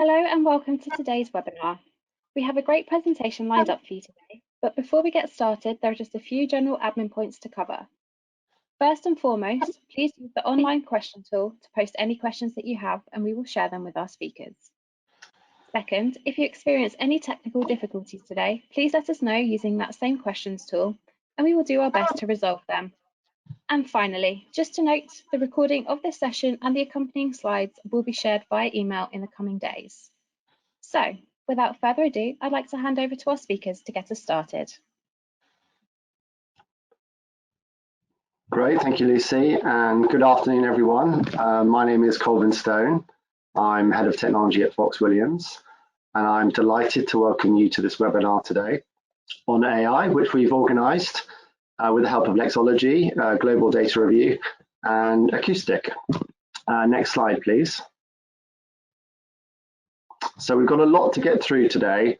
Hello and welcome to today's webinar. We have a great presentation lined up for you today, but before we get started, there are just a few general admin points to cover. First and foremost, please use the online question tool to post any questions that you have and we will share them with our speakers. Second, if you experience any technical difficulties today, please let us know using that same questions tool and we will do our best to resolve them. And finally, just to note, the recording of this session and the accompanying slides will be shared via email in the coming days. So, without further ado, I'd like to hand over to our speakers to get us started. Great, thank you, Lucy, and good afternoon, everyone. My name is Kolvin Stone. I'm Head of Technology at Fox Williams, and I'm delighted to welcome you to this webinar today on AI, which we've organised with the help of Lexology, Global Data Review, and Acoustic. Next slide, please. So we've got a lot to get through today,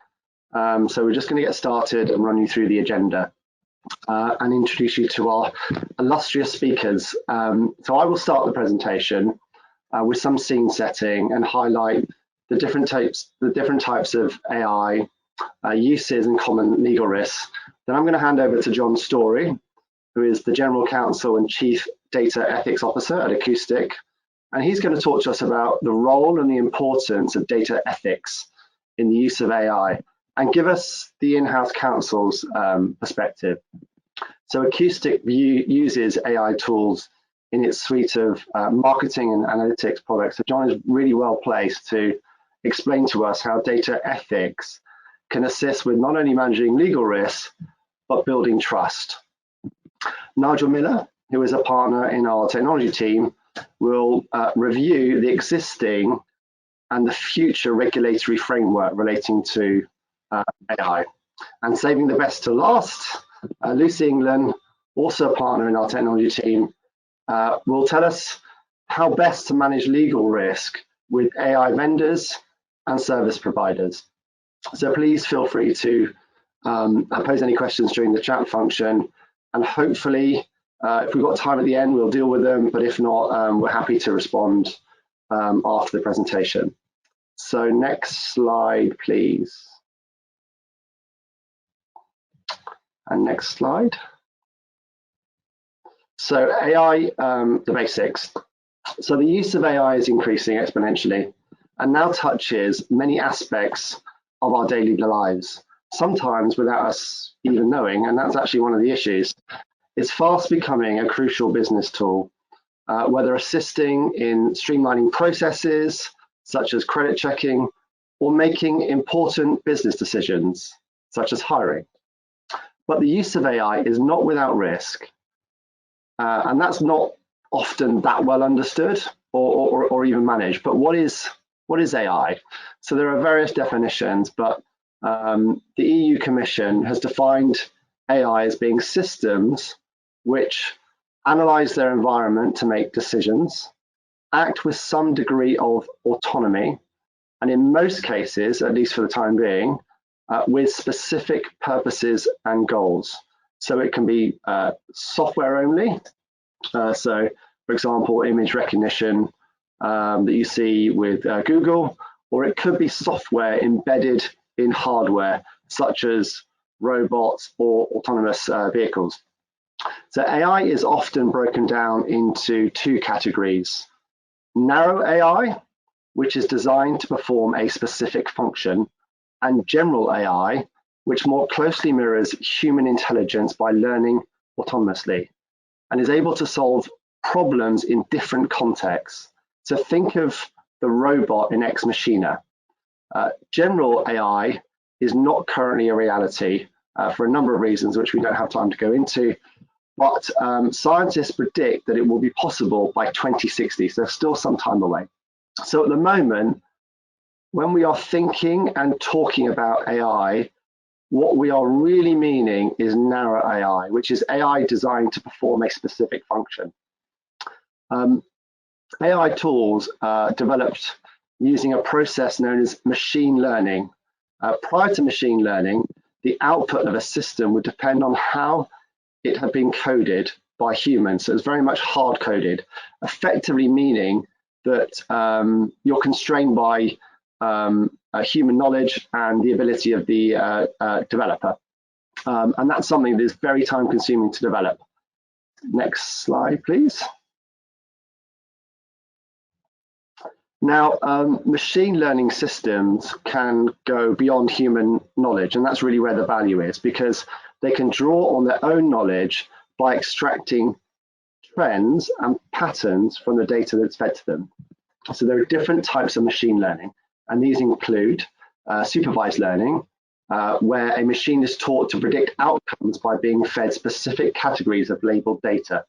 so we're just going to get started and run you through the agenda and introduce you to our illustrious speakers. So I will start the presentation with some scene setting and highlight the different types of AI uses and common legal risks. Then I'm going to hand over to John Story, who is the General Counsel and Chief Data Ethics Officer at Acoustic, and he's going to talk to us about the role and the importance of data ethics in the use of AI and give us the in-house counsel's perspective. So Acoustic uses AI tools in its suite of marketing and analytics products. So John is really well placed to explain to us how data ethics can assist with not only managing legal risks, but building trust. Nigel Miller, who is a partner in our technology team, will review the existing and the future regulatory framework relating to AI. And saving the best to last, Lucy England, also a partner in our technology team, will tell us how best to manage legal risk with AI vendors and service providers. So please feel free to pose any questions during the chat function, and hopefully if we've got time at the end, we'll deal with them, but if not, we're happy to respond after the presentation. So next slide, please. And next slide. So AI, the basics. So the use of AI is increasing exponentially and now touches many aspects of our daily lives, sometimes without us even knowing, and that's actually one of the issues. It's fast becoming a crucial business tool, whether assisting in streamlining processes, such as credit checking, or making important business decisions, such as hiring. But the use of AI is not without risk, and that's not often that well understood or even managed. But what is AI? So there are various definitions, but the EU Commission has defined AI as being systems which analyze their environment to make decisions, act with some degree of autonomy, and in most cases, at least for the time being, with specific purposes and goals. So it can be software only. So, for example, image recognition that you see with Google, or it could be software embedded in hardware, such as robots or autonomous vehicles. So AI is often broken down into two categories: narrow AI, which is designed to perform a specific function, and general AI, which more closely mirrors human intelligence by learning autonomously and is able to solve problems in different contexts. So think of the robot in Ex Machina. General AI is not currently a reality for a number of reasons, which we don't have time to go into, but scientists predict that it will be possible by 2060, so still some time away. So at the moment, when we are thinking and talking about AI, what we are really meaning is narrow AI, which is AI designed to perform a specific function. AI tools developed using a process known as machine learning. Prior to machine learning, the output of a system would depend on how it had been coded by humans. So it's very much hard coded, effectively meaning that you're constrained by human knowledge and the ability of the developer. And that's something that is very time consuming to develop. Next slide, please. Now, machine learning systems can go beyond human knowledge, and that's really where the value is, because they can draw on their own knowledge by extracting trends and patterns from the data that's fed to them. So there are different types of machine learning, and these include supervised learning, where a machine is taught to predict outcomes by being fed specific categories of labeled data.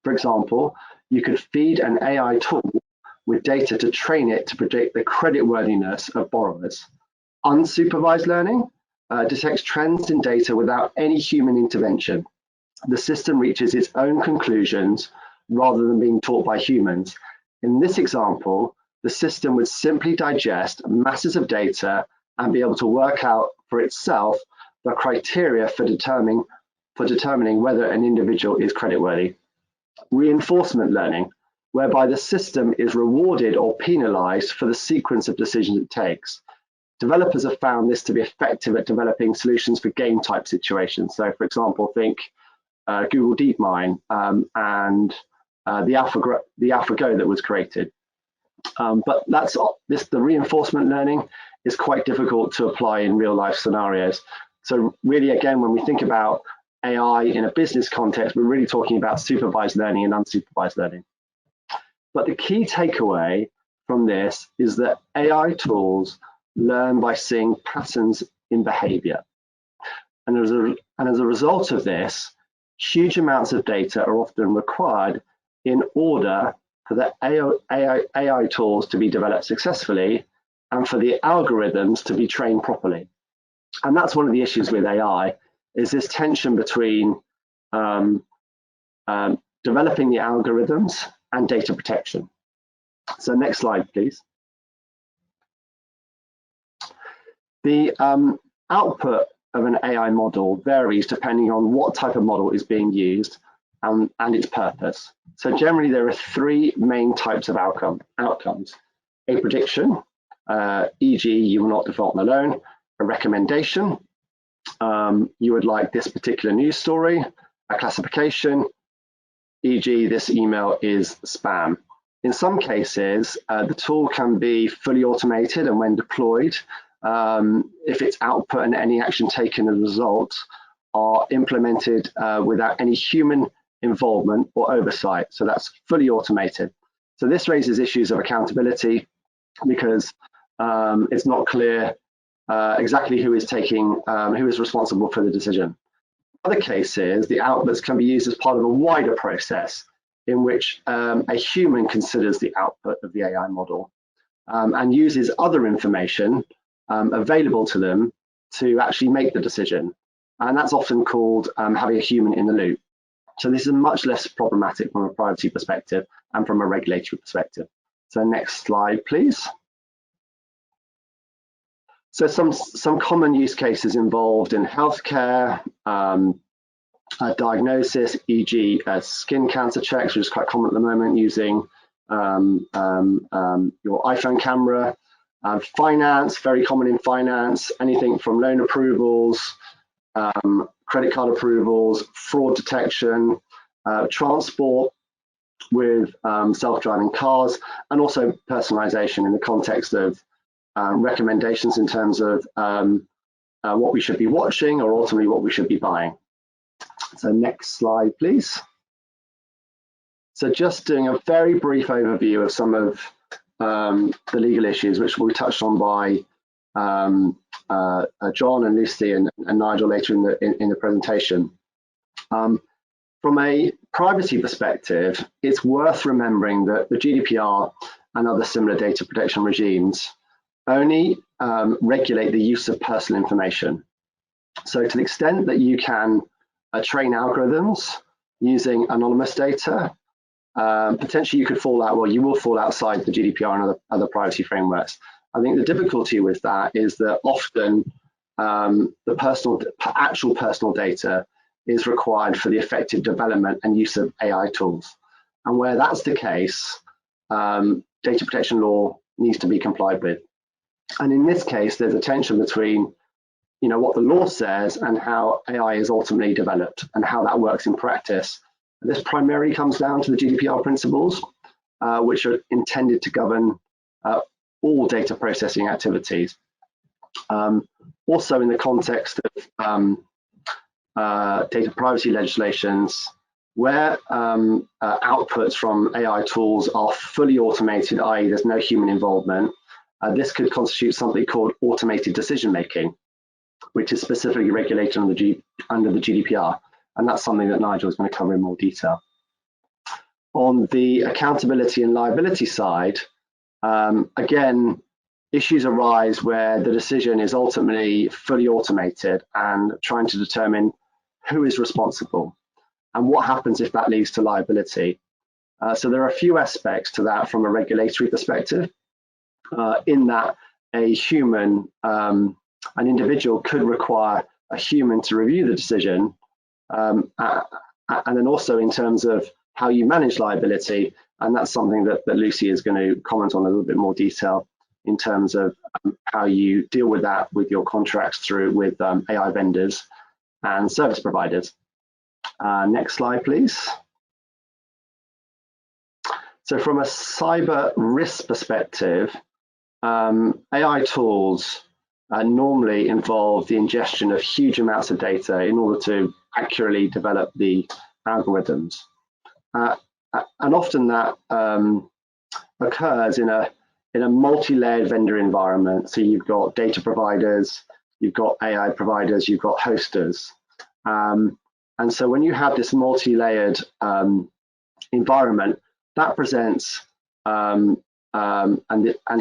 For example, you could feed an AI tool with data to train it to predict the creditworthiness of borrowers. Unsupervised learning detects trends in data without any human intervention. The system reaches its own conclusions rather than being taught by humans. In this example, the system would simply digest masses of data and be able to work out for itself the criteria for determining whether an individual is creditworthy. Reinforcement learning, whereby the system is rewarded or penalized for the sequence of decisions it takes. Developers have found this to be effective at developing solutions for game type situations. So for example, think Google DeepMind and the AlphaGo that was created. But the reinforcement learning is quite difficult to apply in real life scenarios. So really, again, when we think about AI in a business context, we're really talking about supervised learning and unsupervised learning. But the key takeaway from this is that AI tools learn by seeing patterns in behavior. And as a result of this, huge amounts of data are often required in order for the AI tools to be developed successfully and for the algorithms to be trained properly. And that's one of the issues with AI, is this tension between developing the algorithms and data protection. So next slide, please. The output of an AI model varies depending on what type of model is being used and its purpose. So generally, there are three main types of outcomes. A prediction, e.g. you will not default on a loan. A recommendation, you would like this particular news story. A classification, e.g. this email is spam. In some cases, the tool can be fully automated, and when deployed, if its output and any action taken as a result are implemented without any human involvement or oversight. So that's fully automated. So this raises issues of accountability because it's not clear exactly who is responsible for the decision. In other cases, the outputs can be used as part of a wider process in which a human considers the output of the AI model and uses other information available to them to actually make the decision. And that's often called having a human in the loop. So this is much less problematic from a privacy perspective and from a regulatory perspective. So next slide, please. So some common use cases involved in healthcare, diagnosis, e.g. skin cancer checks, which is quite common at the moment using your iPhone camera. Finance, very common in finance, anything from loan approvals, credit card approvals, fraud detection, transport with self-driving cars, and also personalization in the context of recommendations in terms of what we should be watching or ultimately what we should be buying. So next slide, please. So just doing a very brief overview of some of the legal issues, which will be touched on by John and Lucy and Nigel later in the presentation. From a privacy perspective, it's worth remembering that the GDPR and other similar data protection regimes only regulate the use of personal information. So to the extent that you can train algorithms using anonymous data, potentially you could fall out, well, you will fall outside the GDPR and other privacy frameworks. I think the difficulty with that is that often the actual personal data is required for the effective development and use of AI tools. And where that's the case, data protection law needs to be complied with. And in this case, there's a tension between what the law says and how AI is ultimately developed and how that works in practice. This primarily comes down to the GDPR principles, which are intended to govern all data processing activities. Also, in the context of data privacy legislations, where outputs from AI tools are fully automated, i.e. there's no human involvement, this could constitute something called automated decision making, which is specifically regulated under the GDPR. And that's something that Nigel is going to cover in more detail. On the accountability and liability side, again, issues arise where the decision is ultimately fully automated and trying to determine who is responsible and what happens if that leads to liability. So there are a few aspects to that from a regulatory perspective, in that a human, an individual could require a human to review the decision, and then also in terms of how you manage liability, and that's something that Lucy is going to comment on in a little bit more detail in terms of how you deal with that with your contracts with AI vendors and service providers. Next slide, please. So from a cyber risk perspective, AI tools normally involve the ingestion of huge amounts of data in order to accurately develop the algorithms. And often that occurs in a multi-layered vendor environment. So you've got data providers, you've got AI providers, you've got hosters. And so when you have this multi-layered environment, that presents and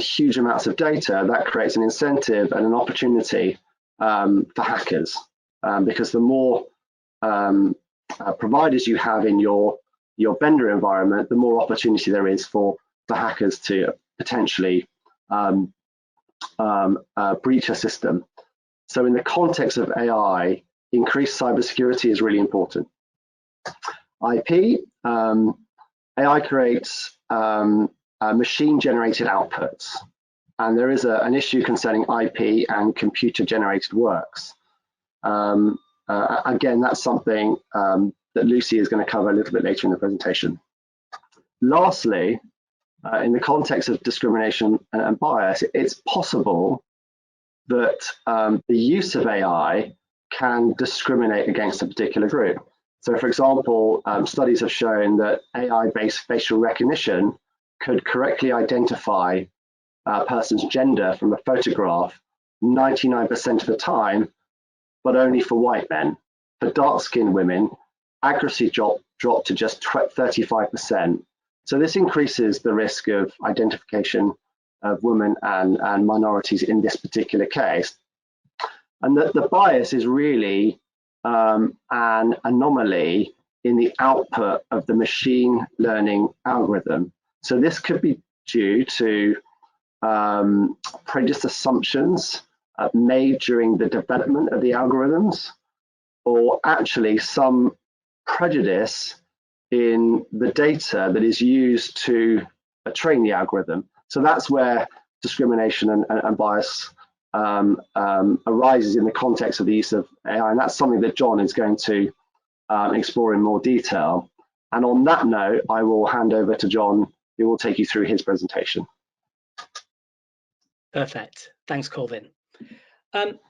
huge amounts of data, that creates an incentive and an opportunity for hackers, because the more providers you have in your vendor environment, the more opportunity there is for hackers to potentially breach a system. So in the context of AI, increased cybersecurity is really important. IP, AI creates machine-generated outputs, and there is an issue concerning IP and computer-generated works. Again, that's something that Lucy is going to cover a little bit later in the presentation. Lastly, in the context of discrimination and bias, it's possible that the use of AI can discriminate against a particular group. So for example, studies have shown that AI-based facial recognition could correctly identify a person's gender from a photograph 99% of the time, but only for white men. For dark-skinned women, accuracy dropped to just 35%. So this increases the risk of identification of women and minorities in this particular case. And the bias is really an anomaly in the output of the machine learning algorithm. So this could be due to prejudice assumptions made during the development of the algorithms, or actually some prejudice in the data that is used to train the algorithm. So that's where discrimination and bias arises in the context of the use of AI, and that's something that John is going to explore in more detail. And on that note, I will hand over to John, who will take you through his presentation. Perfect. Thanks, Kolvin.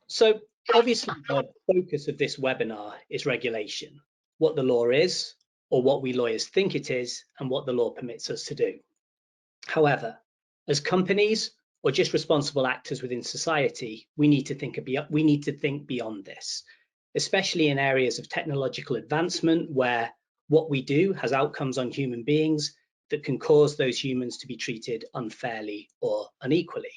So obviously the focus of this webinar is regulation, what the law is, or what we lawyers think it is, and what the law permits us to do. However, as companies or just responsible actors within society, we need to think beyond this, especially in areas of technological advancement where what we do has outcomes on human beings that can cause those humans to be treated unfairly or unequally.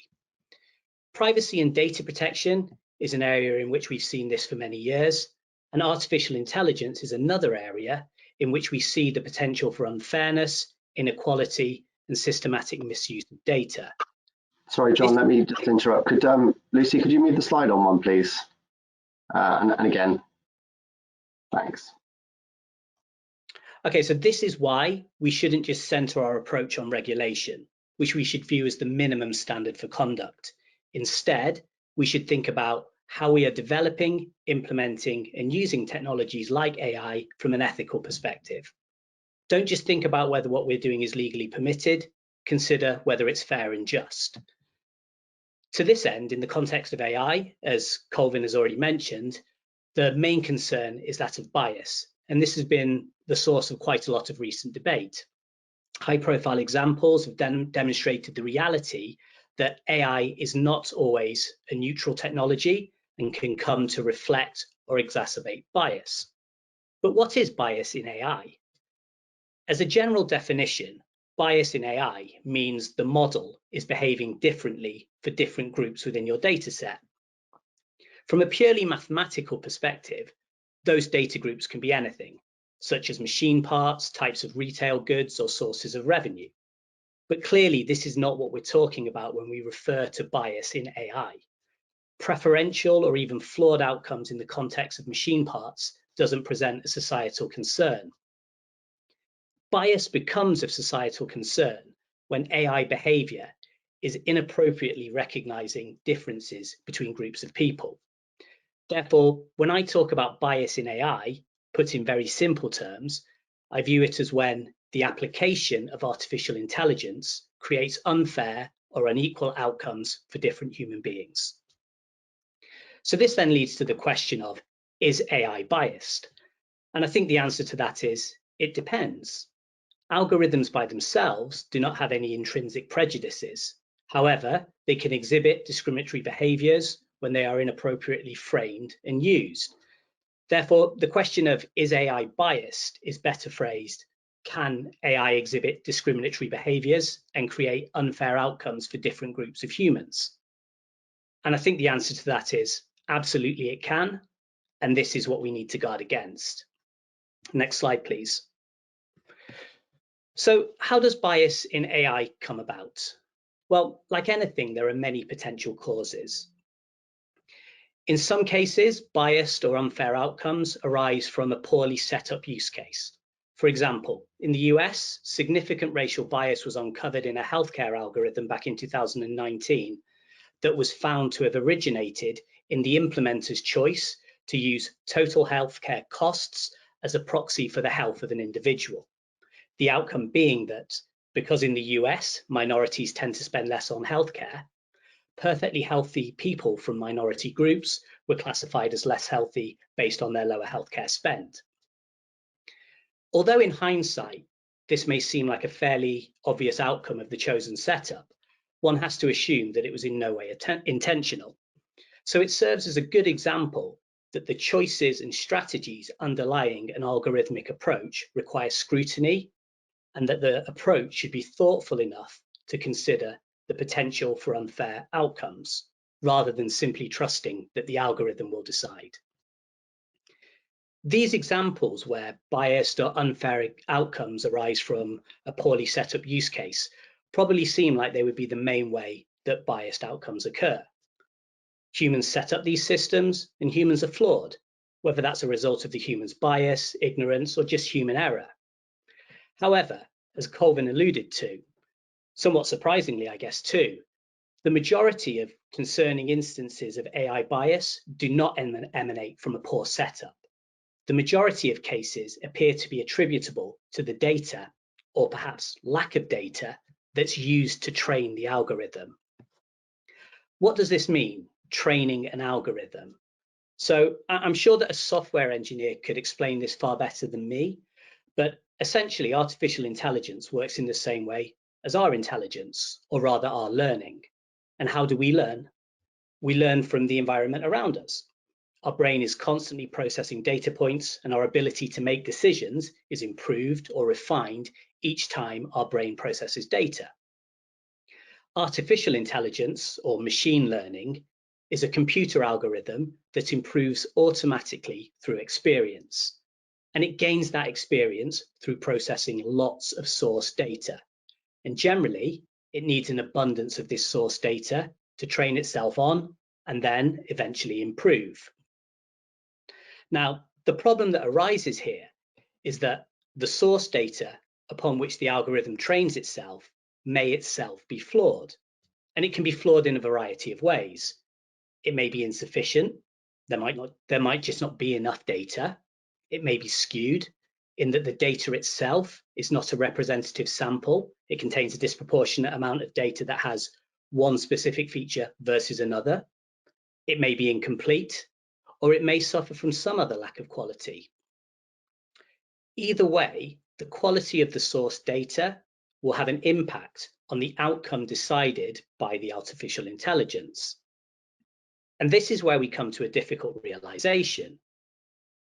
Privacy and data protection is an area in which we've seen this for many years, and artificial intelligence is another area in which we see the potential for unfairness, inequality, and systematic misuse of data. Sorry, John, let me just interrupt. Lucy, could you move the slide on one, please? And again, thanks. Okay, so this is why we shouldn't just center our approach on regulation, which we should view as the minimum standard for conduct. Instead, we should think about how we are developing, implementing, and using technologies like AI from an ethical perspective. Don't just think about whether what we're doing is legally permitted, consider whether it's fair and just. To this end, in the context of AI, as Kolvin has already mentioned, the main concern is that of bias, and this has been the source of quite a lot of recent debate. High-profile examples have demonstrated the reality that AI is not always a neutral technology and can come to reflect or exacerbate bias. But what is bias in AI? As a general definition, bias in AI means the model is behaving differently for different groups within your data set. From a purely mathematical perspective, those data groups can be anything, such as machine parts, types of retail goods, or sources of revenue. But clearly, this is not what we're talking about when we refer to bias in AI. Preferential or even flawed outcomes in the context of machine parts doesn't present a societal concern. Bias becomes of societal concern when AI behavior is inappropriately recognizing differences between groups of people. Therefore, when I talk about bias in AI, put in very simple terms, I view it as when the application of artificial intelligence creates unfair or unequal outcomes for different human beings. So this then leads to the question of, is AI biased? And I think the answer to that is, it depends. Algorithms by themselves do not have any intrinsic prejudices. However, they can exhibit discriminatory behaviors when they are inappropriately framed and used. Therefore, the question of, is AI biased, is better phrased, can AI exhibit discriminatory behaviors and create unfair outcomes for different groups of humans? And I think the answer to that is, absolutely it can, and this is what we need to guard against. Next slide, please. So how does bias in AI come about? Well, like anything, there are many potential causes. In some cases, biased or unfair outcomes arise from a poorly set up use case. For example, in the US, significant racial bias was uncovered in a healthcare algorithm back in 2019 that was found to have originated in the implementer's choice to use total healthcare costs as a proxy for the health of an individual. The outcome being that because in the US, minorities tend to spend less on healthcare, perfectly healthy people from minority groups were classified as less healthy based on their lower healthcare spend. Although in hindsight, this may seem like a fairly obvious outcome of the chosen setup, one has to assume that it was in no way intentional. So it serves as a good example that the choices and strategies underlying an algorithmic approach require scrutiny, and that the approach should be thoughtful enough to consider the potential for unfair outcomes, rather than simply trusting that the algorithm will decide. These examples where biased or unfair outcomes arise from a poorly set up use case probably seem like they would be the main way that biased outcomes occur. Humans set up these systems and humans are flawed, whether that's a result of the human's bias, ignorance, or just human error. However, as Kolvin alluded to, somewhat surprisingly, I guess too, the majority of concerning instances of AI bias do not emanate from a poor setup. The majority of cases appear to be attributable to the data, or perhaps lack of data, that's used to train the algorithm. What does this mean, training an algorithm? So I'm sure that a software engineer could explain this far better than me, but essentially artificial intelligence works in the same way as our intelligence, or rather our learning. And how do we learn? We learn from the environment around us. Our brain is constantly processing data points, and our ability to make decisions is improved or refined each time our brain processes data. Artificial intelligence, or machine learning, is a computer algorithm that improves automatically through experience. And it gains that experience through processing lots of source data. And generally, it needs an abundance of this source data to train itself on and then eventually improve. Now, the problem that arises here is that the source data upon which the algorithm trains itself may itself be flawed. and it can be flawed in a variety of ways. It may be insufficient. There might just not be enough data. It may be skewed in that the data itself is not a representative sample. It contains a disproportionate amount of data that has one specific feature versus another. It may be incomplete, or it may suffer from some other lack of quality. Either way, the quality of the source data will have an impact on the outcome decided by the artificial intelligence. And this is where we come to a difficult realization.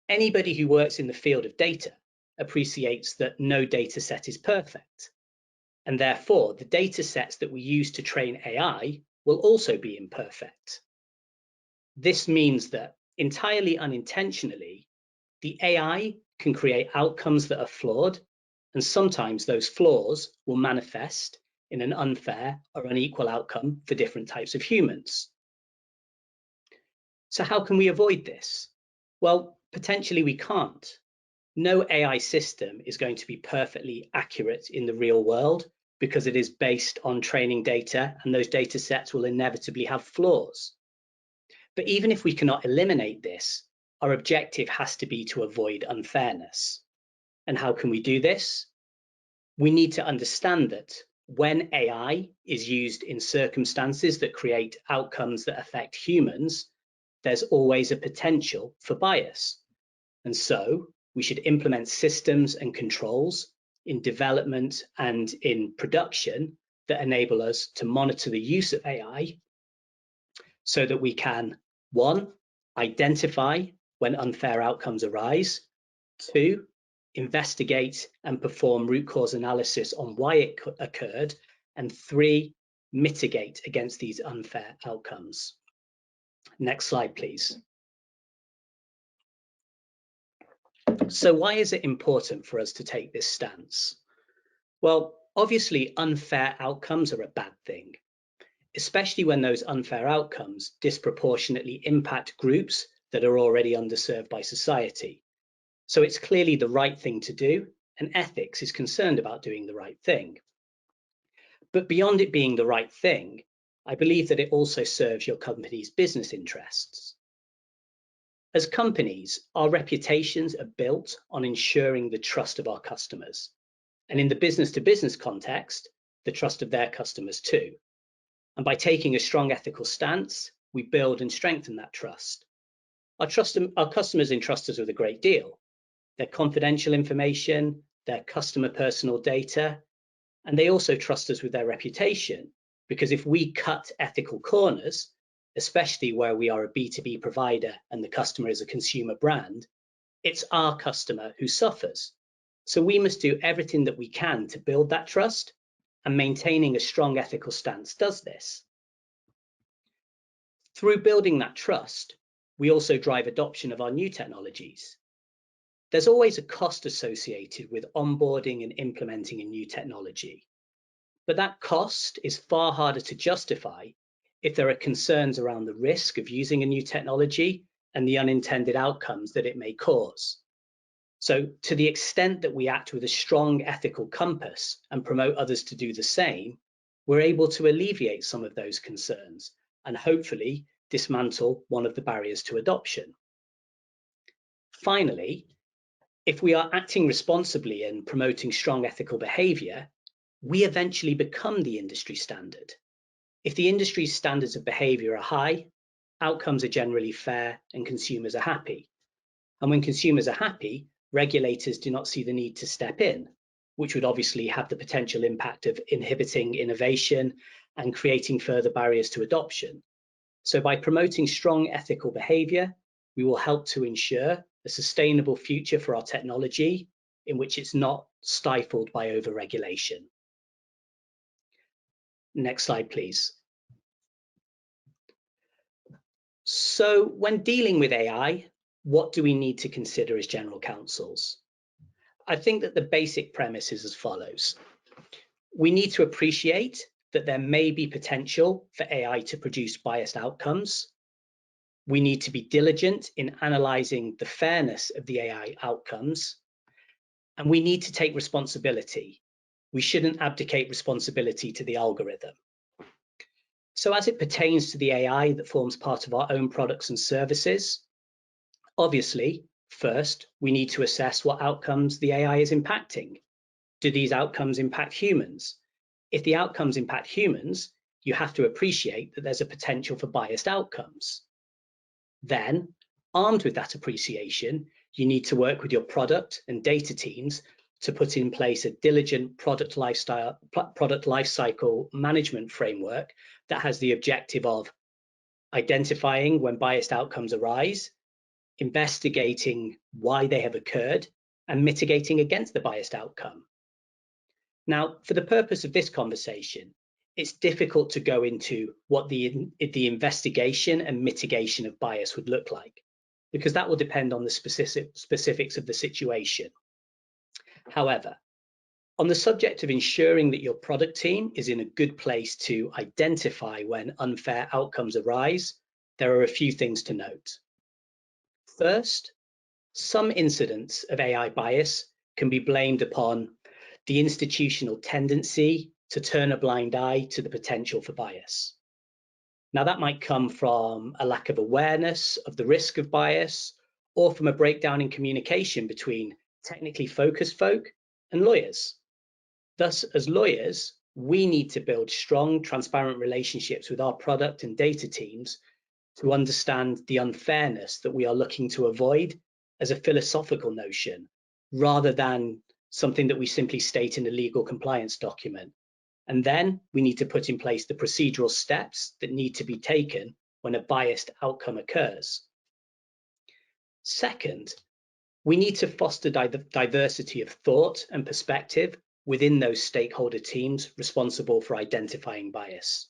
Anybody who works in the field of data appreciates that no data set is perfect. And therefore, the data sets that we use to train AI will also be imperfect. This means that entirely unintentionally, the AI can create outcomes that are flawed, and sometimes those flaws will manifest in an unfair or unequal outcome for different types of humans. So how can we avoid this? Well, potentially we can't. No AI system is going to be perfectly accurate in the real world because it is based on training data, and those data sets will inevitably have flaws. But even if we cannot eliminate this, our objective has to be to avoid unfairness. And how can we do this? We need to understand that when AI is used in circumstances that create outcomes that affect humans, there's always a potential for bias. And so we should implement systems and controls in development and in production that enable us to monitor the use of AI so that we can, 1, identify when unfair outcomes arise, 2, investigate and perform root cause analysis on why it occurred, and 3, mitigate against these unfair outcomes. Next slide, please. So why is it important for us to take this stance? Well, obviously, unfair outcomes are a bad thing, especially when those unfair outcomes disproportionately impact groups that are already underserved by society. So it's clearly the right thing to do, and ethics is concerned about doing the right thing. But beyond it being the right thing, I believe that it also serves your company's business interests. As companies, our reputations are built on ensuring the trust of our customers, and in the business-to-business context, the trust of their customers too. And by taking a strong ethical stance, we build and strengthen that trust. Our customers entrust us with a great deal. Their confidential information, their customer personal data, and they also trust us with their reputation, because if we cut ethical corners, especially where we are a B2B provider and the customer is a consumer brand, it's our customer who suffers. So we must do everything that we can to build that trust, and maintaining a strong ethical stance does this. Through building that trust, we also drive adoption of our new technologies. There's always a cost associated with onboarding and implementing a new technology, but that cost is far harder to justify if there are concerns around the risk of using a new technology and the unintended outcomes that it may cause. So to the extent that we act with a strong ethical compass and promote others to do the same, we're able to alleviate some of those concerns and hopefully dismantle one of the barriers to adoption. Finally, if we are acting responsibly and promoting strong ethical behavior, we eventually become the industry standard. If the industry's standards of behavior are high, outcomes are generally fair and consumers are happy. And when consumers are happy, regulators do not see the need to step in, which would obviously have the potential impact of inhibiting innovation and creating further barriers to adoption. So by promoting strong ethical behavior, we will help to ensure a sustainable future for our technology in which it's not stifled by over-regulation. Next slide, please. So when dealing with AI, what do we need to consider as general counsels? I think that the basic premise is as follows. We need to appreciate that there may be potential for AI to produce biased outcomes. We need to be diligent in analysing the fairness of the AI outcomes, and we need to take responsibility. We shouldn't abdicate responsibility to the algorithm. So as it pertains to the AI that forms part of our own products and services, obviously, first, we need to assess what outcomes the AI is impacting. Do these outcomes impact humans? If the outcomes impact humans, you have to appreciate that there's a potential for biased outcomes. Then, armed with that appreciation, you need to work with your product and data teams to put in place a diligent product lifecycle management framework that has the objective of identifying when biased outcomes arise, investigating why they have occurred, and mitigating against the biased outcome. Now, for the purpose of this conversation, it's difficult to go into what the investigation and mitigation of bias would look like, because that will depend on the specifics of the situation. However, on the subject of ensuring that your product team is in a good place to identify when unfair outcomes arise, there are a few things to note. First, some incidents of AI bias can be blamed upon the institutional tendency to turn a blind eye to the potential for bias. Now, that might come from a lack of awareness of the risk of bias, or from a breakdown in communication between technically focused folk and lawyers. Thus, as lawyers, we need to build strong, transparent relationships with our product and data teams to understand the unfairness that we are looking to avoid as a philosophical notion, rather than something that we simply state in a legal compliance document. And then we need to put in place the procedural steps that need to be taken when a biased outcome occurs. Second, we need to foster diversity of thought and perspective within those stakeholder teams responsible for identifying bias.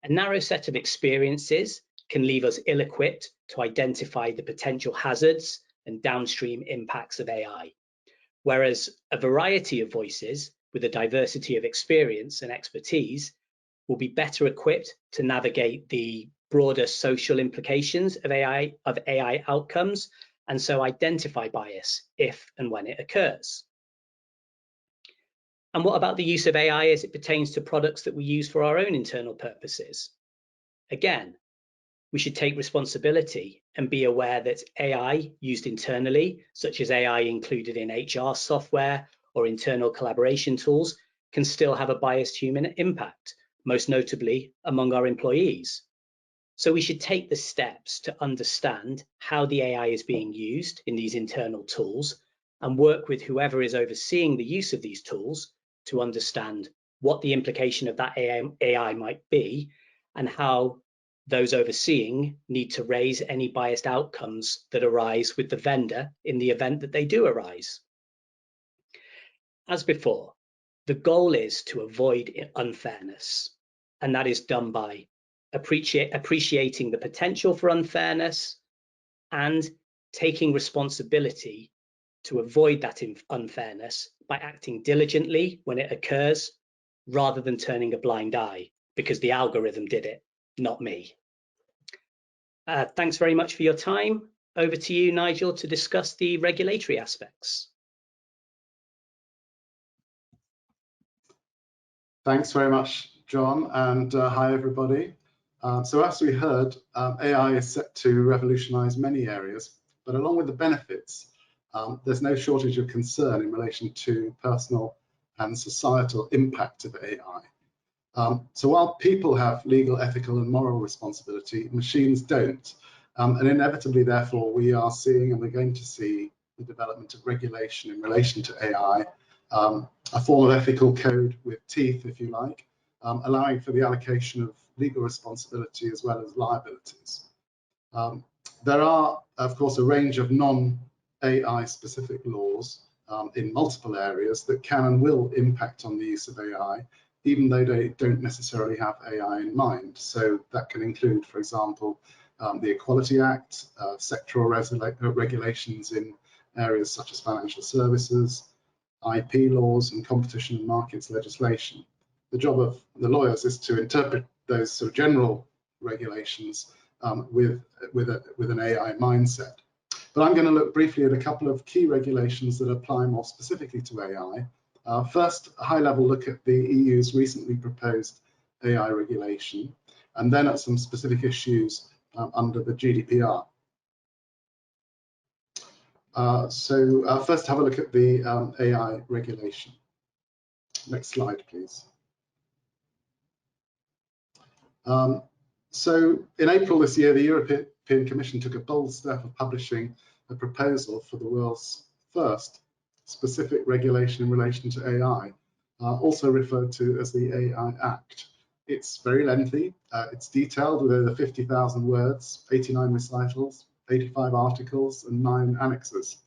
A narrow set of experiences can leave us ill-equipped to identify the potential hazards and downstream impacts of AI, whereas a variety of voices with a diversity of experience and expertise will be better equipped to navigate the broader social implications of AI outcomes, and so identify bias if and when it occurs. And what about the use of AI as it pertains to products that we use for our own internal purposes? Again, we should take responsibility and be aware that AI used internally, such as AI included in HR software or internal collaboration tools, can still have a biased human impact, most notably among our employees. So we should take the steps to understand how the AI is being used in these internal tools and work with whoever is overseeing the use of these tools to understand what the implication of that AI might be and how those overseeing need to raise any biased outcomes that arise with the vendor in the event that they do arise. As before, the goal is to avoid unfairness, and that is done by appreciating the potential for unfairness and taking responsibility to avoid that unfairness by acting diligently when it occurs, rather than turning a blind eye because the algorithm did it, not me. Thanks very much for your time. Over to you, Nigel, to discuss the regulatory aspects. Thanks very much, John, and hi, everybody. So as we heard, AI is set to revolutionize many areas, but along with the benefits, there's no shortage of concern in relation to personal and societal impact of AI. So while people have legal, ethical, and moral responsibility, machines don't. And inevitably, therefore, we are seeing and we're going to see the development of regulation in relation to AI, a form of ethical code with teeth, if you like, allowing for the allocation of legal responsibility as well as liabilities. There are, of course, a range of non-AI specific laws in multiple areas that can and will impact on the use of AI, even though they don't necessarily have AI in mind. So that can include, for example, the Equality Act, sectoral regulations in areas such as financial services, IP laws, and competition and markets legislation. The job of the lawyers is to interpret those sort of general regulations with an AI mindset. But I'm going to look briefly at a couple of key regulations that apply more specifically to AI. First, a high-level look at the EU's recently proposed AI regulation, and then at some specific issues under the GDPR. First have a look at the AI regulation. Next slide, please. So in April this year, the European Commission took a bold step of publishing a proposal for the world's first specific regulation in relation to AI, also referred to as the AI Act. It's very lengthy, it's detailed with over 50,000 words, 89 recitals, 85 articles, and 9 annexes.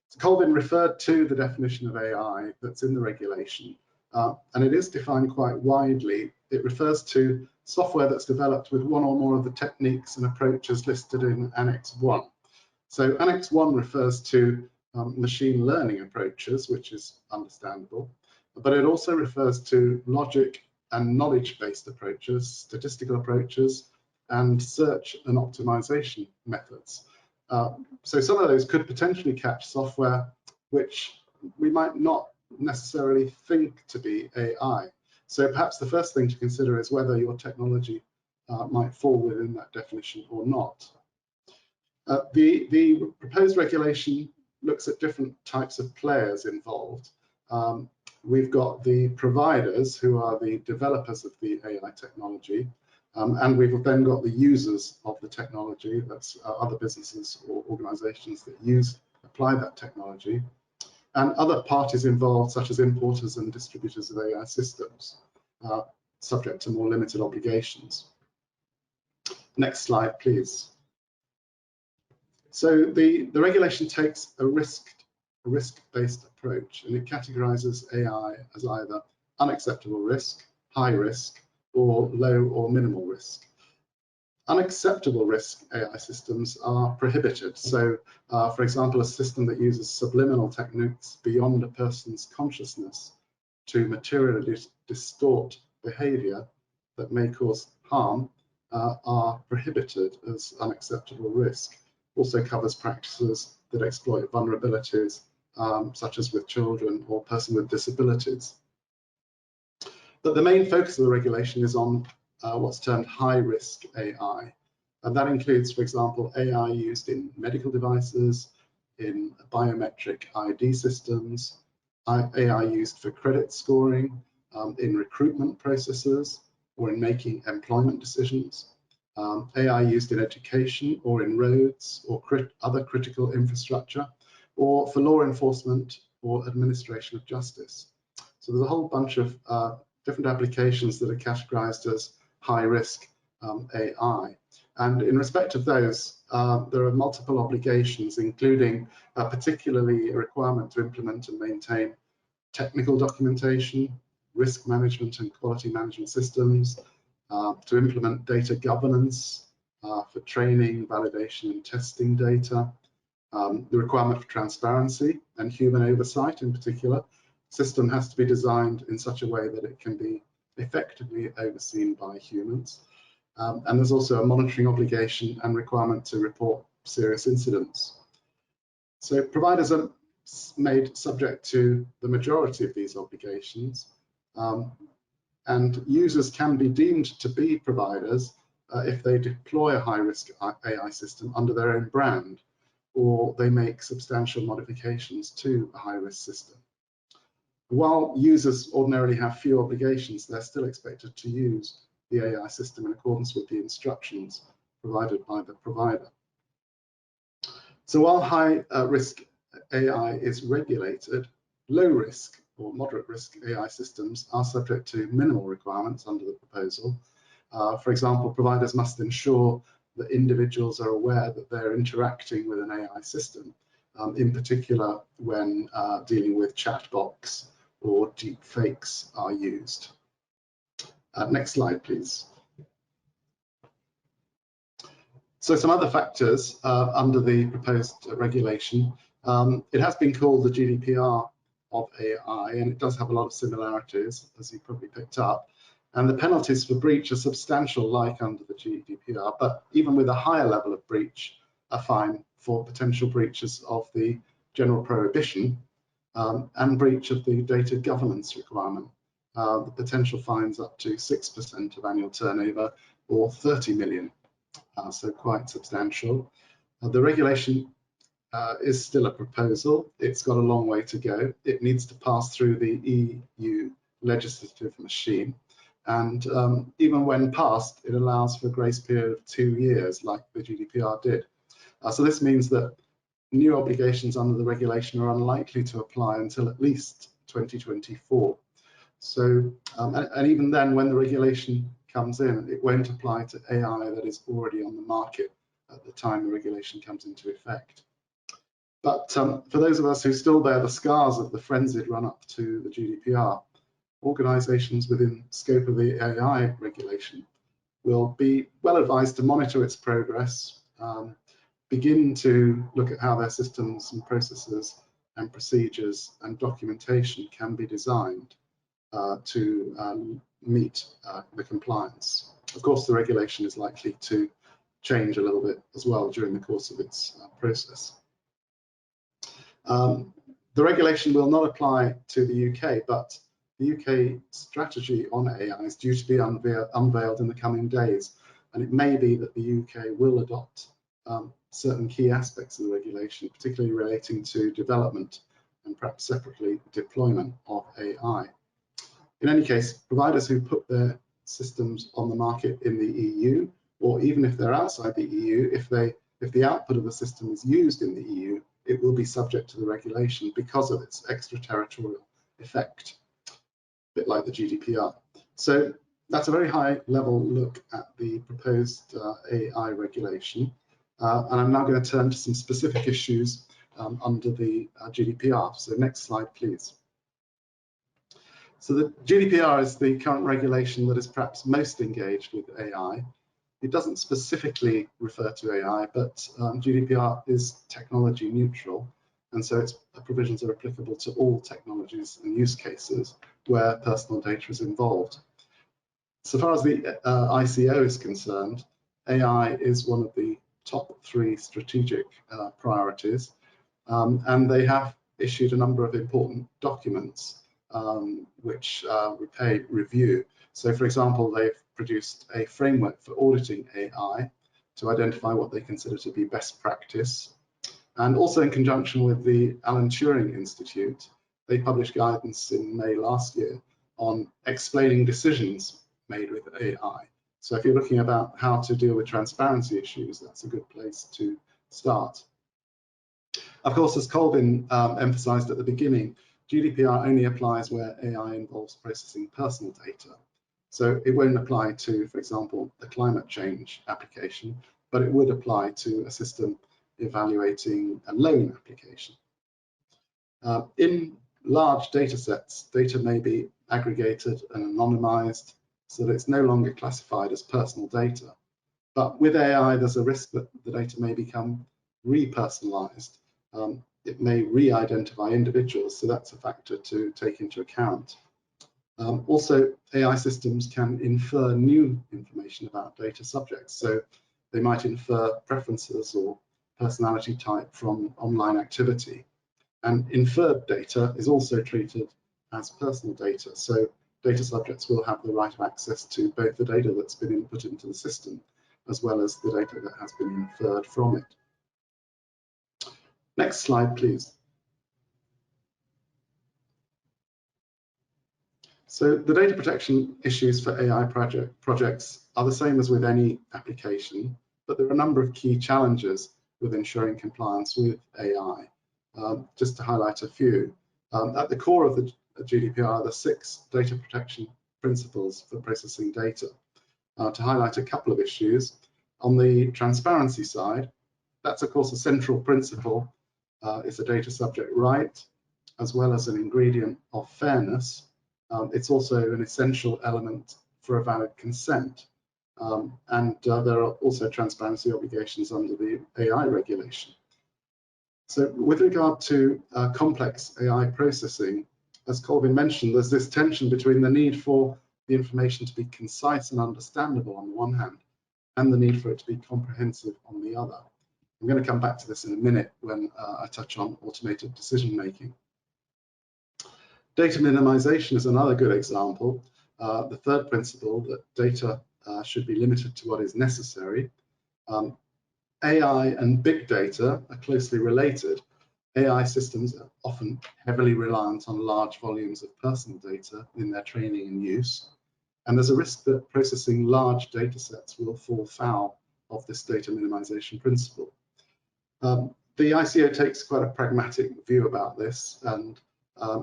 So Kolvin referred to the definition of AI that's in the regulation, and it is defined quite widely. It refers to software that's developed with one or more of the techniques and approaches listed in Annex 1. So Annex 1 refers to machine learning approaches, which is understandable, but it also refers to logic and knowledge-based approaches, statistical approaches, and search and optimization methods. So some of those could potentially catch software which we might not necessarily think to be AI. So perhaps the first thing to consider is whether your technology might fall within that definition or not. The proposed regulation looks at different types of players involved. We've got the providers, who are the developers of the AI technology, and we've then got the users of the technology, that's other businesses or organizations that apply that technology, and other parties involved, such as importers and distributors of AI systems, subject to more limited obligations. Next slide, please. So the regulation takes a risk-based approach, and it categorizes AI as either unacceptable risk, high risk, or low or minimal risk. Unacceptable risk AI systems are prohibited. So, for example, a system that uses subliminal techniques beyond a person's consciousness to materially distort behavior that may cause harm are prohibited as unacceptable risk. Also covers practices that exploit vulnerabilities, such as with children or persons with disabilities. But the main focus of the regulation is on what's termed high-risk AI. And that includes, for example, AI used in medical devices, in biometric ID systems, AI used for credit scoring, in recruitment processes, or in making employment decisions, AI used in education or in roads or other critical infrastructure, or for law enforcement or administration of justice. So there's a whole bunch of different applications that are categorized as high-risk AI. And in respect of those, there are multiple obligations, including particularly a requirement to implement and maintain technical documentation, risk management and quality management systems, to implement data governance for training, validation, and testing data, the requirement for transparency and human oversight in particular. The system has to be designed in such a way that it can be effectively overseen by humans. And there's also a monitoring obligation and requirement to report serious incidents. So providers are made subject to the majority of these obligations, and users can be deemed to be providers if they deploy a high-risk AI system under their own brand, or they make substantial modifications to a high-risk system. While users ordinarily have few obligations, they're still expected to use the AI system in accordance with the instructions provided by the provider. So while high-risk AI is regulated, low-risk or moderate-risk AI systems are subject to minimal requirements under the proposal. For example, providers must ensure that individuals are aware that they're interacting with an AI system, in particular when dealing with chatbots or deep fakes are used. Next slide, please. So some other factors under the proposed regulation. It has been called the GDPR of AI, and it does have a lot of similarities, as you probably picked up. And the penalties for breach are substantial, like under the GDPR, but even with a higher level of breach, a fine for potential breaches of the general prohibition and breach of the data governance requirement. the potential fines up to 6% of annual turnover or 30 million, so quite substantial. The regulation is still a proposal. It's got a long way to go. It needs to pass through the EU legislative machine. And even when passed, it allows for a grace period of 2 years, like the GDPR did. So this means that new obligations under the regulation are unlikely to apply until at least 2024. So, and even then, when the regulation comes in, it won't apply to AI that is already on the market at the time the regulation comes into effect. But for those of us who still bear the scars of the frenzied run-up to the GDPR, organisations within scope of the AI regulation will be well advised to monitor its progress, begin to look at how their systems and processes and procedures and documentation can be designed to meet the compliance. Of course, the regulation is likely to change a little bit as well during the course of its process. The regulation will not apply to the UK, but the UK strategy on AI is due to be unveiled in the coming days, and it may be that the UK will adopt certain key aspects of the regulation, particularly relating to development and perhaps separately deployment of AI. In any case, providers who put their systems on the market in the EU, or even if they're outside the EU, if the output of the system is used in the EU, it will be subject to the regulation because of its extraterritorial effect, a bit like the GDPR. So that's a very high level look at the proposed AI regulation. And I'm now going to turn to some specific issues under the GDPR. So next slide, please. So the GDPR is the current regulation that is perhaps most engaged with AI. It doesn't specifically refer to AI, but GDPR is technology neutral, and so its provisions are applicable to all technologies and use cases where personal data is involved. So far as the ICO is concerned, AI is one of the top 3 strategic priorities, and they have issued a number of important documents which repay review. So, for example, they've produced a framework for auditing AI to identify what they consider to be best practice. And also in conjunction with the Alan Turing Institute, they published guidance in May last year on explaining decisions made with AI. So if you're looking about how to deal with transparency issues, that's a good place to start. Of course, as Kolvin emphasized at the beginning, GDPR only applies where AI involves processing personal data. So it won't apply to, for example, the climate change application, but it would apply to a system evaluating a loan application. In large data sets, data may be aggregated and anonymized so that it's no longer classified as personal data. But with AI, there's a risk that the data may become repersonalized. It may re-identify individuals, so that's a factor to take into account. Also, AI systems can infer new information about data subjects. So they might infer preferences or personality type from online activity. And inferred data is also treated as personal data. So data subjects will have the right of access to both the data that's been input into the system, as well as the data that has been inferred from it. Next slide, please. So the data protection issues for AI projects are the same as with any application, but there are a number of key challenges with ensuring compliance with AI. Just to highlight a few, at the core of the GDPR are the 6 data protection principles for processing data. To highlight a couple of issues, on the transparency side, that's of course a central principle. It's a data subject right, as well as an ingredient of fairness. It's also an essential element for a valid consent. And there are also transparency obligations under the AI regulation. So with regard to complex AI processing, as Kolvin mentioned, there's this tension between the need for the information to be concise and understandable on the one hand, and the need for it to be comprehensive on the other. I'm going to come back to this in a minute when I touch on automated decision making. Data minimization is another good example. The third principle, that data should be limited to what is necessary. AI and big data are closely related. AI systems are often heavily reliant on large volumes of personal data in their training and use. And there's a risk that processing large data sets will fall foul of this data minimization principle. The ICO takes quite a pragmatic view about this and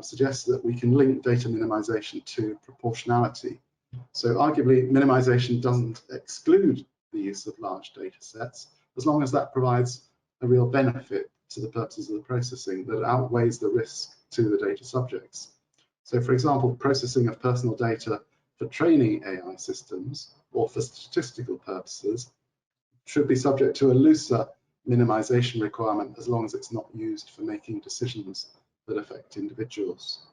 suggests that we can link data minimization to proportionality. So arguably, minimization doesn't exclude the use of large data sets, as long as that provides a real benefit to the purposes of the processing that outweighs the risk to the data subjects. So for example, processing of personal data for training AI systems or for statistical purposes should be subject to a looser minimization requirement as long as it's not used for making decisions that affect individuals.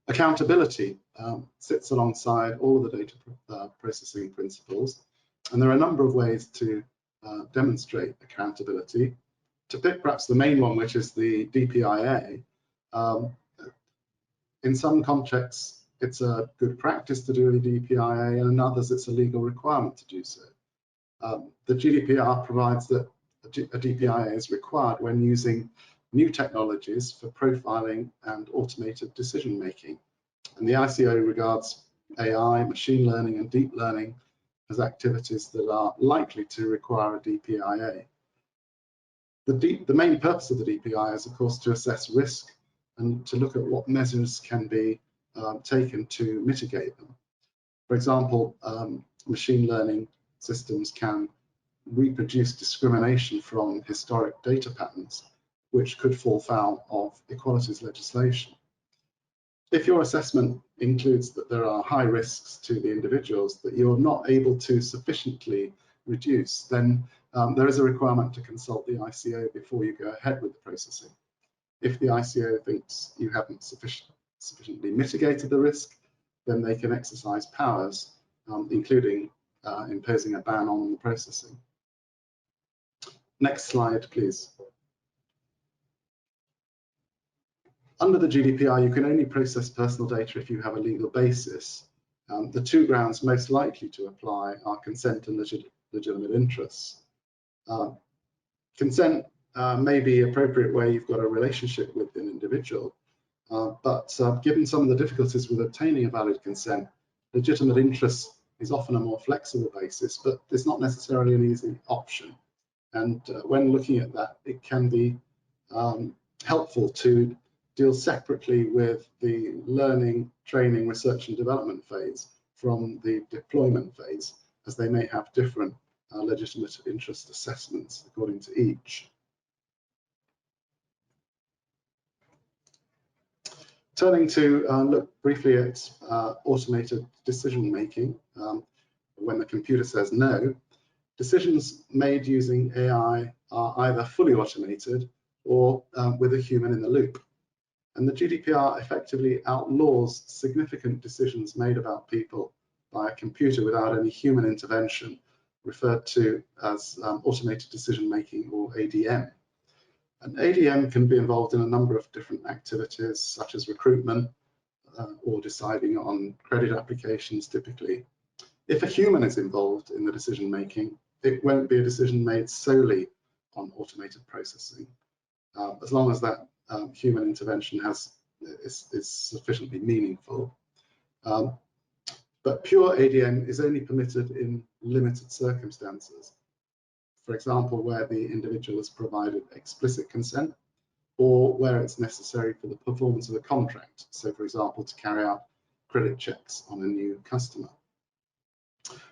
Accountability sits alongside all of the data processing principles, and there are a number of ways to demonstrate accountability. To pick perhaps the main one, which is the DPIA, in some contexts it's a good practice to do a DPIA, and in others it's a legal requirement to do so. The GDPR provides that a DPIA is required when using new technologies for profiling and automated decision making. And the ICO regards AI, machine learning and deep learning as activities that are likely to require a DPIA. The main purpose of the DPIA is, of course, to assess risk and to look at what measures can be taken to mitigate them. For example, machine learning systems can reproduce discrimination from historic data patterns, which could fall foul of equalities legislation. If your assessment includes that there are high risks to the individuals that you're not able to sufficiently reduce, then there is a requirement to consult the ICO before you go ahead with the processing. If the ICO thinks you haven't sufficiently mitigated the risk, then they can exercise powers, including imposing a ban on the processing. Next slide, please. Under the GDPR, you can only process personal data if you have a legal basis. The two grounds most likely to apply are consent and legitimate interests. Consent may be appropriate where you've got a relationship with an individual, but given some of the difficulties with obtaining a valid consent, legitimate interest is often a more flexible basis, but it's not necessarily an easy option. And when looking at that, it can be helpful to deal separately with the learning, training, research and development phase from the deployment phase, as they may have different legitimate interest assessments according to each. Turning to look briefly at automated decision making, when the computer says no, decisions made using AI are either fully automated or with a human in the loop. And the GDPR effectively outlaws significant decisions made about people by a computer without any human intervention, referred to as automated decision making, or ADM. And ADM can be involved in a number of different activities, such as recruitment or deciding on credit applications typically. If a human is involved in the decision making, it won't be a decision made solely on automated processing, as long as that human intervention is sufficiently meaningful. But pure ADM is only permitted in limited circumstances. For example, where the individual has provided explicit consent, or where it's necessary for the performance of a contract. So for example, to carry out credit checks on a new customer.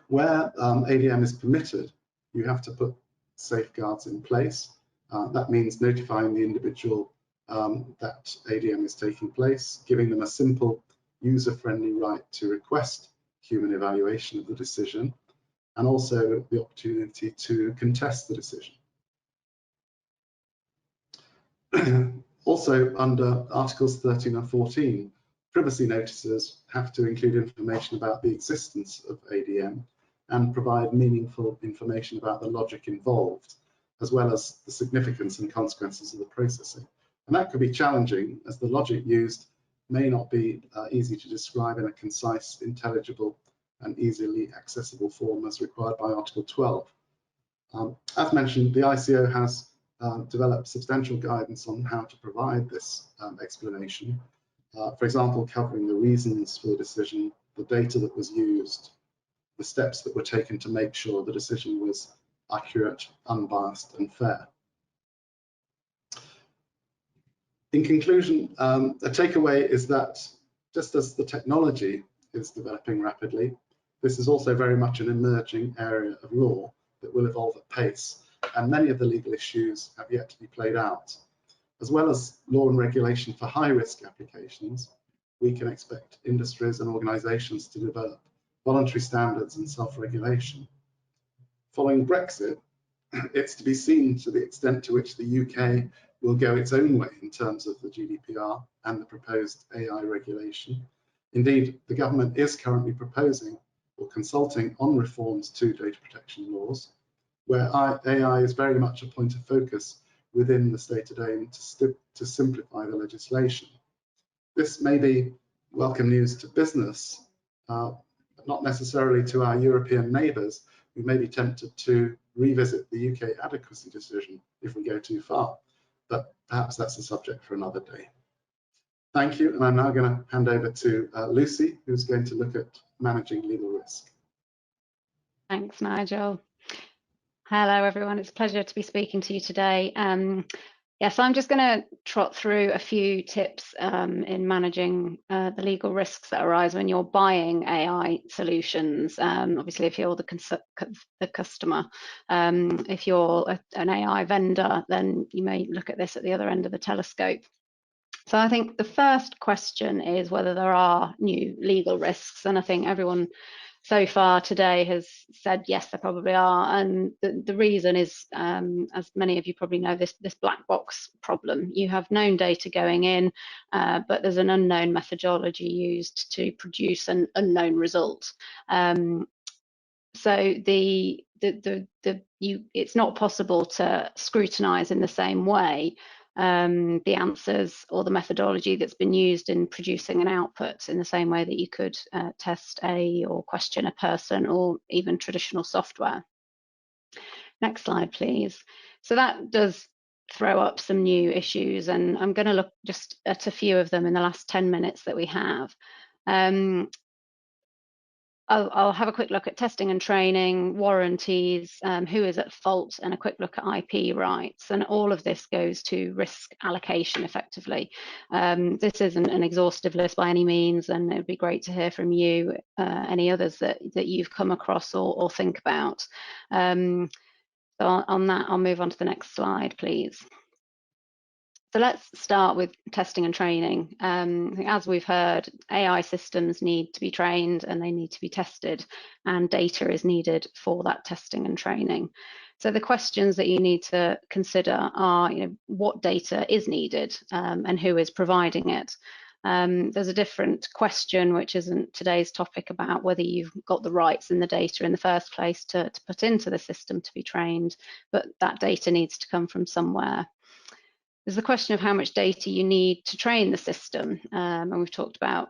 Where ADM is permitted, you have to put safeguards in place. That means notifying the individual that ADM is taking place, giving them a simple user-friendly right to request human evaluation of the decision, and also the opportunity to contest the decision. Also, under Articles 13 and 14, privacy notices have to include information about the existence of ADM and provide meaningful information about the logic involved, as well as the significance and consequences of the processing. And that could be challenging, as the logic used may not be easy to describe in a concise, intelligible, and easily accessible form as required by Article 12. As mentioned, the ICO has developed substantial guidance on how to provide this explanation, for example, covering the reasons for the decision, the data that was used, the steps that were taken to make sure the decision was accurate, unbiased, and fair. In conclusion, a takeaway is that just as the technology is developing rapidly, this is also very much an emerging area of law that will evolve at pace, and many of the legal issues have yet to be played out. As well as law and regulation for high-risk applications, we can expect industries and organisations to develop voluntary standards and self-regulation. Following Brexit, it's to be seen to the extent to which the UK will go its own way in terms of the GDPR and the proposed AI regulation. Indeed, the government is currently proposing or consulting on reforms to data protection laws, where AI is very much a point of focus within the stated aim to simplify the legislation. This may be welcome news to business, but not necessarily to our European neighbours, who may be tempted to revisit the UK adequacy decision if we go too far. But perhaps that's a subject for another day. Thank you, and I'm now going to hand over to Lucy, who's going to look at managing legal risk. Thanks, Nigel. Hello, everyone. It's a pleasure to be speaking to you today. Yes, I'm just going to trot through a few tips in managing the legal risks that arise when you're buying AI solutions. Obviously, if you're the customer, if you're an AI vendor, then you may look at this at the other end of the telescope. So I think the first question is whether there are new legal risks, and I think everyone so far today has said yes, there probably are, and the reason is, as many of you probably know, this black box problem. You have known data going in, but there's an unknown methodology used to produce an unknown result. So it's not possible to scrutinize in the same way the answers or the methodology that's been used in producing an output in the same way that you could test or question a person or even traditional software. Next slide, please. So that does throw up some new issues, and I'm going to look just at a few of them in the last 10 minutes that we have. I'll have a quick look at testing and training, warranties, who is at fault, and a quick look at IP rights. And all of this goes to risk allocation effectively. This isn't an exhaustive list by any means, and it would be great to hear from you, any others that you've come across or think about. So on that, I'll move on to the next slide, please. So let's start with testing and training. As we've heard, AI systems need to be trained and they need to be tested, and data is needed for that testing and training. So the questions that you need to consider are, what data is needed and who is providing it. There's a different question, which isn't today's topic, about whether you've got the rights in the data in the first place to put into the system to be trained, but that data needs to come from somewhere. There's the question of how much data you need to train the system, and we've talked about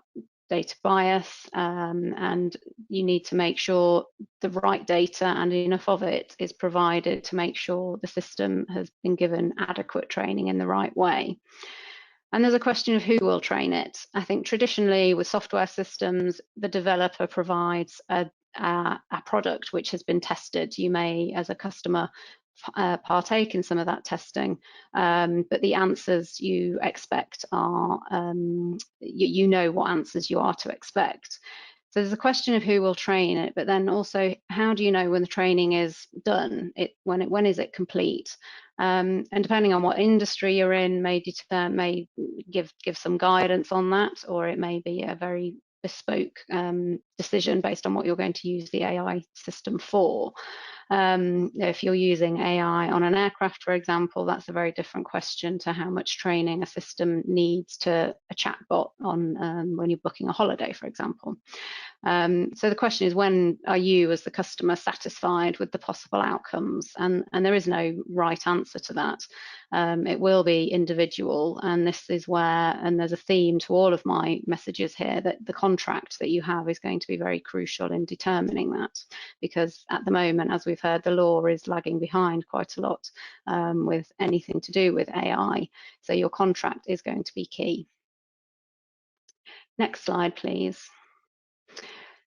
data bias, and you need to make sure the right data and enough of it is provided to make sure the system has been given adequate training in the right way. And there's a question of who will train it. I think traditionally with software systems, the developer provides a product which has been tested. You may, as a customer, partake in some of that testing, but the answers you expect are, you know what answers you are to expect. So there's a question of who will train it, but then also, how do you know when the training is done? When is it complete? And depending on what industry you're in, may give some guidance on that, or it may be a very bespoke decision based on what you're going to use the AI system for. If you're using AI on an aircraft, for example, that's a very different question to how much training a system needs to a chatbot on when you're booking a holiday, for example. So the question is, when are you as the customer satisfied with the possible outcomes? And there is no right answer to that. It will be individual, and this is where, and there's a theme to all of my messages here, that the contract that you have is going to be very crucial in determining that, because at the moment, as we've heard, the law is lagging behind quite a lot with anything to do with AI. So your contract is going to be key. Next slide, please.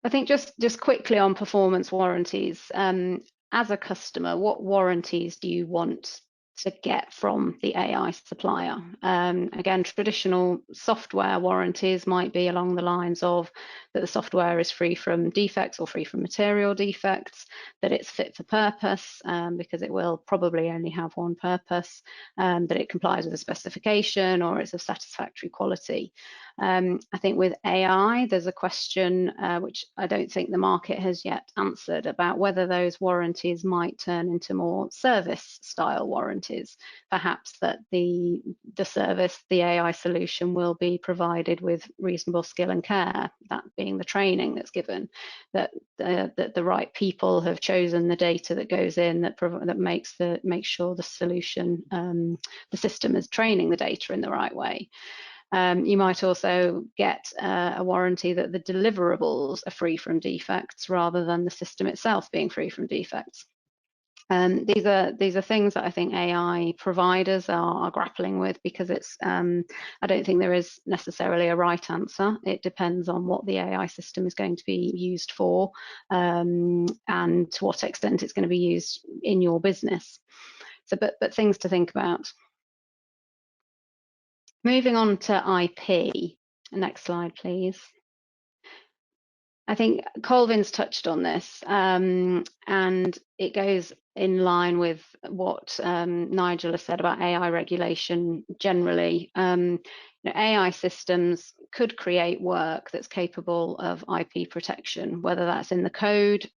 I think just quickly on performance warranties. As a customer, what warranties do you want to get from the AI supplier? Again, traditional software warranties might be along the lines of that the software is free from defects or free from material defects, that it's fit for purpose, because it will probably only have one purpose, that it complies with the specification, or it's of satisfactory quality. I think with AI, there's a question which I don't think the market has yet answered, about whether those warranties might turn into more service style warranties. Perhaps that the service, the AI solution, will be provided with reasonable skill and care, that being the training that's given, that the right people have chosen the data that goes in, that makes sure the solution, the system is training the data in the right way. You might also get a warranty that the deliverables are free from defects rather than the system itself being free from defects. These are things that I think AI providers are grappling with, because it's I don't think there is necessarily a right answer. It depends on what the AI system is going to be used for, and to what extent it's going to be used in your business. So, but things to think about. Moving on to IP. Next slide, please. I think Kolvin's touched on this, and it goes in line with what Nigel has said about AI regulation generally. AI systems could create work that's capable of IP protection, whether that's in the code,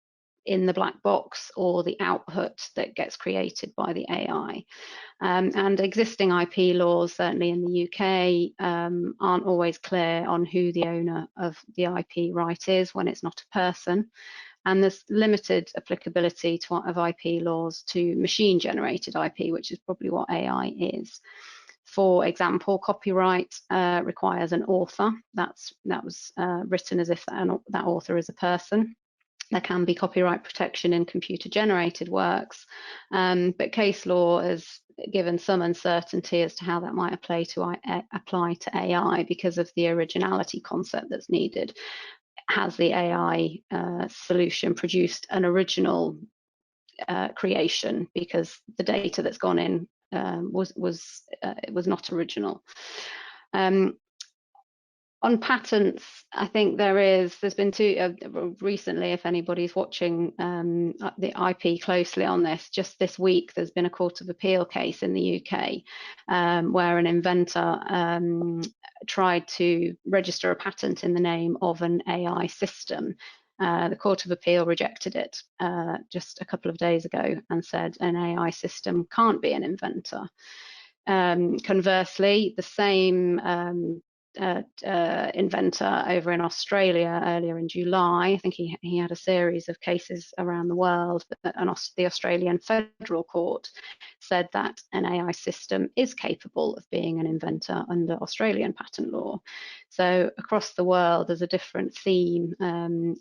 in the black box, or the output that gets created by the AI. And existing IP laws, certainly in the UK, aren't always clear on who the owner of the IP right is when it's not a person. And there's limited applicability of IP laws to machine-generated IP, which is probably what AI is. For example, copyright requires an author. That was written as if that author is a person. There can be copyright protection in computer-generated works, but case law has given some uncertainty as to how that might apply to AI because of the originality concept that's needed. Has the AI solution produced an original creation, because the data that's gone in was not original? On patents, I think there's been two recently, if anybody's watching the IP closely on this, just this week there's been a Court of Appeal case in the UK where an inventor tried to register a patent in the name of an AI system. The Court of Appeal rejected it just a couple of days ago and said an AI system can't be an inventor. Conversely, the same inventor over in Australia earlier in July, I think he had a series of cases around the world, but the Australian Federal Court said that an AI system is capable of being an inventor under Australian patent law. So across the world, there's a different theme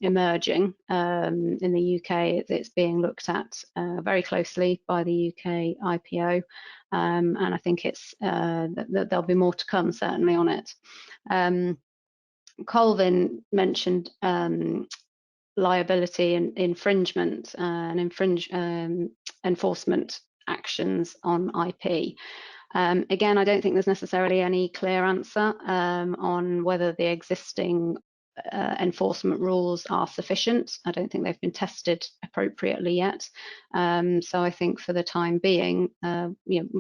emerging. In the UK, it's being looked at very closely by the UK IPO. And I think there'll be more to come, certainly, on it. Kolvin mentioned liability and infringement and enforcement actions on IP. Again, I don't think there's necessarily any clear answer on whether the existing enforcement rules are sufficient. I don't think they've been tested appropriately yet. So I think for the time being,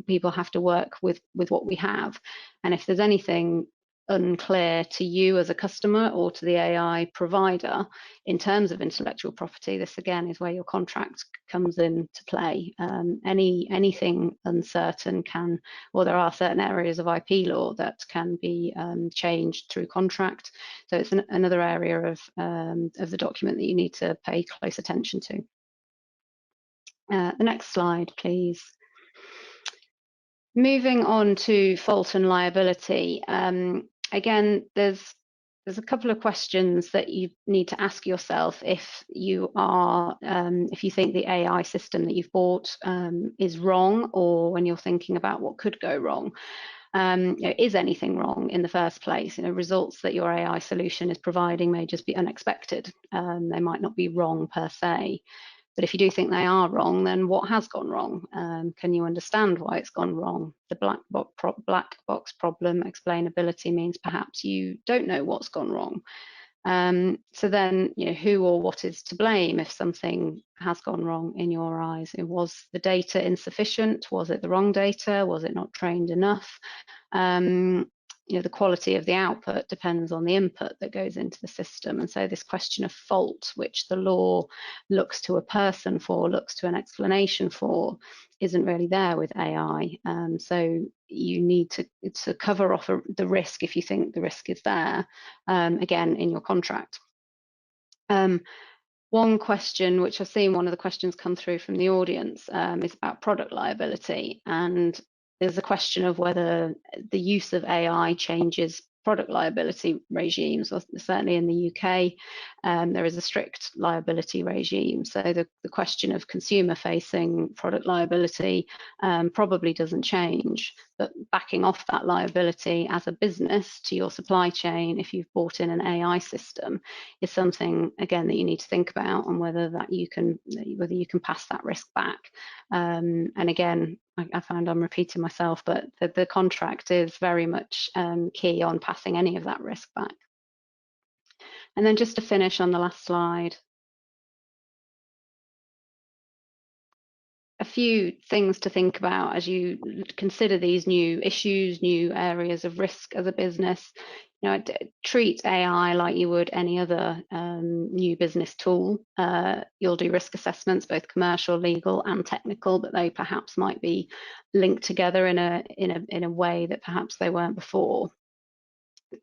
people have to work with what we have. And if there's anything unclear to you as a customer or to the AI provider in terms of intellectual property, this again is where your contract comes into play. Anything uncertain can, or there are certain areas of IP law that can be changed through contract. So it's another area of the document that you need to pay close attention to. The next slide, please. Moving on to fault and liability. Again, there's a couple of questions that you need to ask yourself if you think the AI system that you've bought is wrong, or when you're thinking about what could go wrong. Is anything wrong in the first place? Results that your AI solution is providing may just be unexpected. They might not be wrong per se. But if you do think they are wrong, then what has gone wrong? Can you understand why it's gone wrong? The black box problem, explainability, means perhaps you don't know what's gone wrong. So then, who or what is to blame if something has gone wrong in your eyes? Was the data insufficient? Was it the wrong data? Was it not trained enough? The quality of the output depends on the input that goes into the system. And so this question of fault, which the law looks to a person for, looks to an explanation for, isn't really there with AI. So you need to cover off the risk if you think the risk is there, again, in your contract. One question, which I've seen one of the questions come through from the audience, is about product liability. And there's a question of whether the use of AI changes product liability regimes. Well, certainly in the UK, there is a strict liability regime. So the question of consumer-facing product liability probably doesn't change. But backing off that liability as a business to your supply chain, if you've bought in an AI system, is something, again, that you need to think about, and whether you can pass that risk back. And again, I find I'm repeating myself, but the contract is very much key on passing any of that risk back. And then just to finish on the last slide, a few things to think about as you consider these new issues, new areas of risk as a business. Treat AI like you would any other new business tool. You'll do risk assessments, both commercial, legal, and technical, but they perhaps might be linked together in a way that perhaps they weren't before.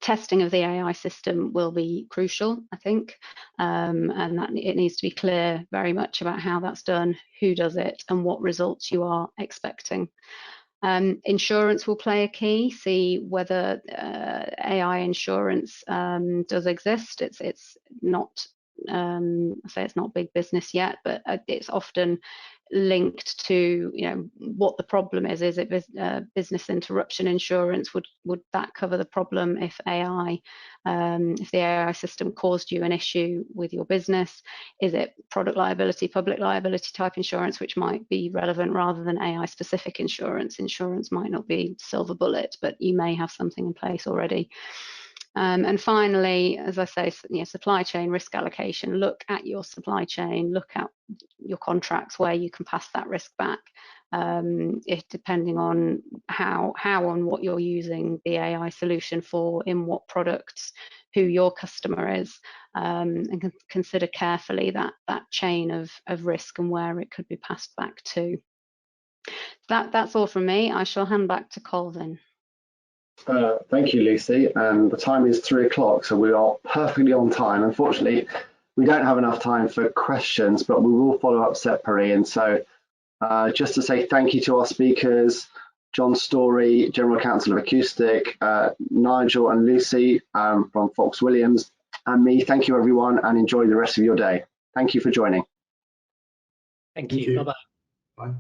Testing of the AI system will be crucial, I think, and that it needs to be clear very much about how that's done, who does it, and what results you are expecting. Insurance will play a key. See whether AI insurance does exist. It's not, I say it's not big business yet, but it's often linked to what the problem is. Is it business interruption insurance? Would that cover the problem if the AI system caused you an issue with your business? Is it product liability, public liability type insurance, which might be relevant rather than AI specific insurance? Insurance might not be silver bullet, but you may have something in place already. And finally, as I say, supply chain risk allocation. Look at your supply chain, look at your contracts where you can pass that risk back, depending on how and what you're using the AI solution for, in what products, who your customer is, and consider carefully that chain of risk and where it could be passed back to. That's all from me. I shall hand back to Kolvin. Thank you, Lucy. And the time is 3 o'clock, so we are perfectly on time. Unfortunately, we don't have enough time for questions, but we will follow up separately. And so just to say thank you to our speakers, John Story, General Counsel of Acoustic, Nigel and Lucy from Fox Williams, and me. Thank you, everyone, and enjoy the rest of your day. Thank you for joining. Thank you. Bye-bye. Bye.